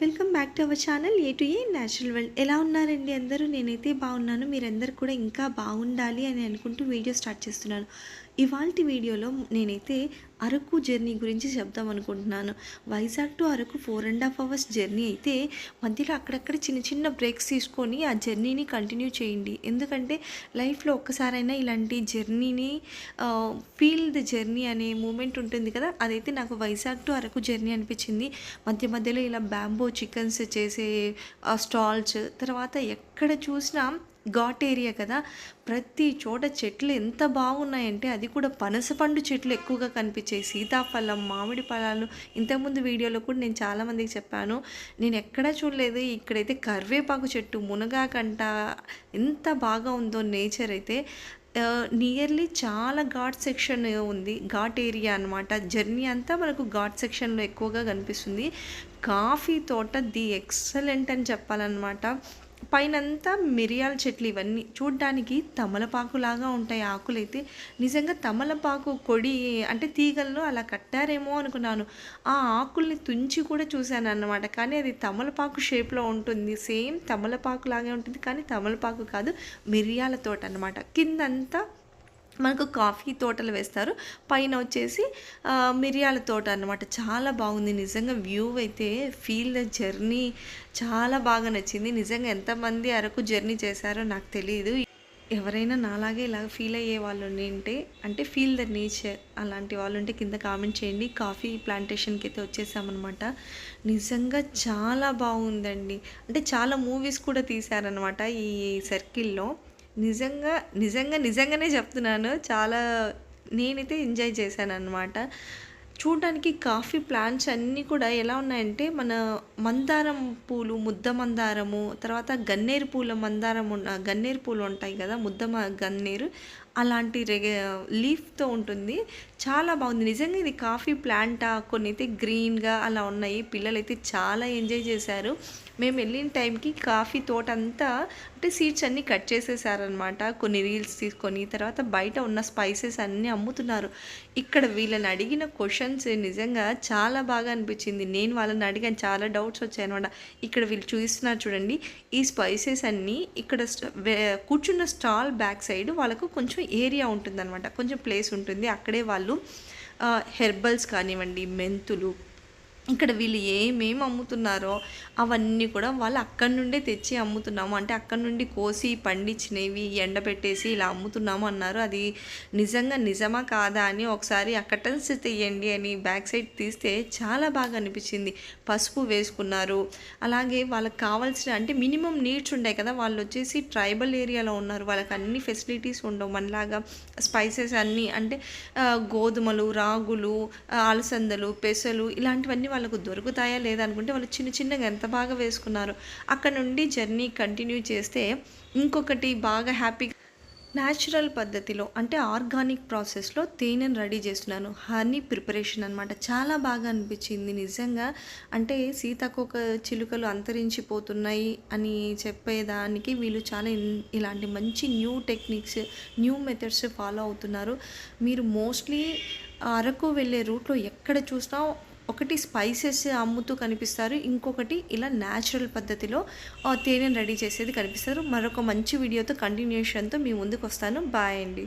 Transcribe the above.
Welcome back to our channel A to a natural world. ఎలా ఉన్నారండి అందరూ? నేనైతే బాగున్నాను. మీరందరూ కూడా ఇంకా బాగుండాలి అని అనుకుంటూ వీడియో స్టార్ట్ చేస్తున్నాను. ఇవాల్టి వీడియోలో నేనైతే అరకు జర్నీ గురించి చెప్దాం అనుకుంటున్నాను. Vizag to Araku 4.5 hours journey అయితే మధ్యలో అక్కడక్కడ చిన్న చిన్న బ్రేక్స్ తీసుకొని ఆ జర్నీని కంటిన్యూ చేయండి. ఎందుకంటే లైఫ్లో ఒక్కసారైనా ఇలాంటి జర్నీని ఫీల్ ది జర్నీ అనే మూమెంట్ ఉంటుంది కదా, అదైతే నాకు వైజాగ్ టు అరకు జర్నీ అనిపించింది. మధ్య మధ్యలో ఇలా బ్యాంబో చికెన్స్ చేసే స్టాల్స్, తర్వాత ఎక్కడ చూసినా ఘాట్ ఏరియా కదా, ప్రతి చోట చెట్లు ఎంత బాగున్నాయంటే అది కూడా పనసపండు చెట్లు ఎక్కువగా కనిపించాయి. సీతాఫలం, మామిడి ఫలాలు ఇంతకుముందు వీడియోలో కూడా నేను చాలామందికి చెప్పాను, నేను ఎక్కడా చూడలేదు. ఇక్కడైతే కరివేపాకు చెట్టు, మునగాకంట, ఎంత బాగా ఉందో నేచర్ అయితే. నియర్లీ చాలా ఘాట్ సెక్షన్ ఉంది, ఘాట్ ఏరియా అనమాట. జర్నీ అంతా మనకు ఘాట్ సెక్షన్లో ఎక్కువగా కనిపిస్తుంది. కాఫీ తోట ది ఎక్సలెంట్ అని చెప్పాలన్నమాట. పైనంతా మిరియాల చెట్లు, ఇవన్నీ చూడ్డానికి తమలపాకు లాగా ఉంటాయి ఆకులైతే. నిజంగా తమలపాకు కొడి అంటే తీగలను అలా కట్టారేమో అనుకున్నాను. ఆ ఆకుల్ని తుంచి కూడా చూశాను అన్నమాట, కానీ అది తమలపాకు షేప్లో ఉంటుంది. సేమ్ తమలపాకు లాగే ఉంటుంది, కానీ తమలపాకు కాదు, మిరియాల తోట అన్నమాట. కిందంతా మనకు కాఫీ తోటలు వేస్తారు, పైన వచ్చేసి మిరియాల తోట అన్నమాట. చాలా బాగుంది నిజంగా. వ్యూ అయితే ఫీల్ ద జర్నీ చాలా బాగా నచ్చింది. నిజంగా ఎంతమంది అరకు జర్నీ చేశారో నాకు తెలియదు. ఎవరైనా నాలాగే ఇలాగ ఫీల్ అయ్యే వాళ్ళు ఉంటే, అంటే ఫీల్ ద నేచర్ అలాంటి వాళ్ళు ఉంటే కింద కామెంట్ చేయండి. కాఫీ ప్లాంటేషన్కి అయితే వచ్చేసామన్నమాట. నిజంగా చాలా బాగుందండి. అంటే చాలా మూవీస్ కూడా తీశారనమాట ఈ సర్కిల్లో. నిజంగానే చెప్తున్నాను, చాలా నేనైతే ఎంజాయ్ చేశానన్నమాట. చూడడానికి కాఫీ ప్లాంట్స్ అన్నీ కూడా ఎలా ఉన్నాయంటే, మన మందారం పూలు, ముద్ద మందారము, తర్వాత గన్నేరు పూల మందారం, గన్నేరు పూలు ఉంటాయి కదా, గన్నేరు, అలాంటి లీఫ్తో ఉంటుంది. చాలా బాగుంది నిజంగా. ఇది కాఫీ ప్లాంటా, కొన్ని అయితే గ్రీన్గా అలా ఉన్నాయి. పిల్లలైతే చాలా ఎంజాయ్ చేశారు. మేము వెళ్ళిన టైంకి కాఫీ తోట అంతా అంటే సీడ్స్ అన్నీ కట్ చేసేసారనమాట. కొన్ని రీల్స్ తీసుకొని తర్వాత బయట ఉన్న స్పైసెస్ అన్నీ అమ్ముతున్నారు. ఇక్కడ వీళ్ళని అడిగిన క్వశ్చన్స్ నిజంగా చాలా బాగా అనిపించింది. నేను వాళ్ళని అడిగాను, చాలా డౌట్స్ వచ్చాయి అనమాట. ఇక్కడ వీళ్ళు చూపిస్తున్నారు చూడండి, ఈ స్పైసెస్ అన్నీ ఇక్కడ కూర్చున్న స్టాల్ బ్యాక్ సైడ్ వాళ్ళకు కొంచెం ఏరియా ఉంటుందన్నమాట, కొంచెం ప్లేస్ ఉంటుంది. అక్కడే వాళ్ళు హెర్బల్స్ కానివ్వండి, మెంతులు, ఇక్కడ వీళ్ళు ఏమేమి అమ్ముతున్నారో అవన్నీ కూడా వాళ్ళు అక్కడి నుండే తెచ్చి అమ్ముతున్నాము, అంటే అక్కడి నుండి కోసి పండించినవి ఎండబెట్టేసి ఇలా అమ్ముతున్నాము అన్నారు. అది నిజమా కాదా అని ఒకసారి ఆ కర్టన్స్ తీయండి అని బ్యాక్ సైడ్ తీస్తే చాలా బాగా అనిపించింది. పసుపు వేసుకున్నారు. అలాగే వాళ్ళకి కావాల్సిన అంటే మినిమం నీడ్స్ ఉంటాయి కదా, వాళ్ళు వచ్చేసి ట్రైబల్ ఏరియాలో ఉన్నారు, వాళ్ళకి అన్ని ఫెసిలిటీస్ ఉండవు మనలాగా. స్పైసెస్ అన్నీ అంటే గోధుమలు, రాగులు, అలసందలు, పెసలు ఇలాంటివన్నీ వాళ్ళకు దొరుకుతాయా లేదా అనుకుంటే వాళ్ళు చిన్న చిన్నగా ఎంత బాగా వేసుకున్నారు. అక్కడ నుండి జర్నీ కంటిన్యూ చేస్తే ఇంకొకటి బాగా హ్యాపీగా న్యాచురల్ పద్ధతిలో అంటే ఆర్గానిక్ ప్రాసెస్లో తేనెను రెడీ చేస్తున్నాను. హనీ ప్రిపరేషన్ అనమాట. చాలా బాగా అనిపించింది నిజంగా. అంటే సీతాకోక చిలుకలు అంతరించిపోతున్నాయి అని చెప్పేదానికి వీళ్ళు చాలా ఇలాంటి మంచి new techniques, new methods follow అవుతున్నారు. మీరు మోస్ట్లీ అరకు వెళ్ళే రూట్లో ఎక్కడ చూసినా ఒకటి స్పైసెస్ అమ్ముతూ కనిపిస్తారు, ఇంకొకటి ఇలా న్యాచురల్ పద్ధతిలో తేనెను రెడీ చేసేది కనిపిస్తారు. మరొక మంచి వీడియోతో కంటిన్యూషన్తో మీ ముందుకు వస్తాను. బాయ్ అండి.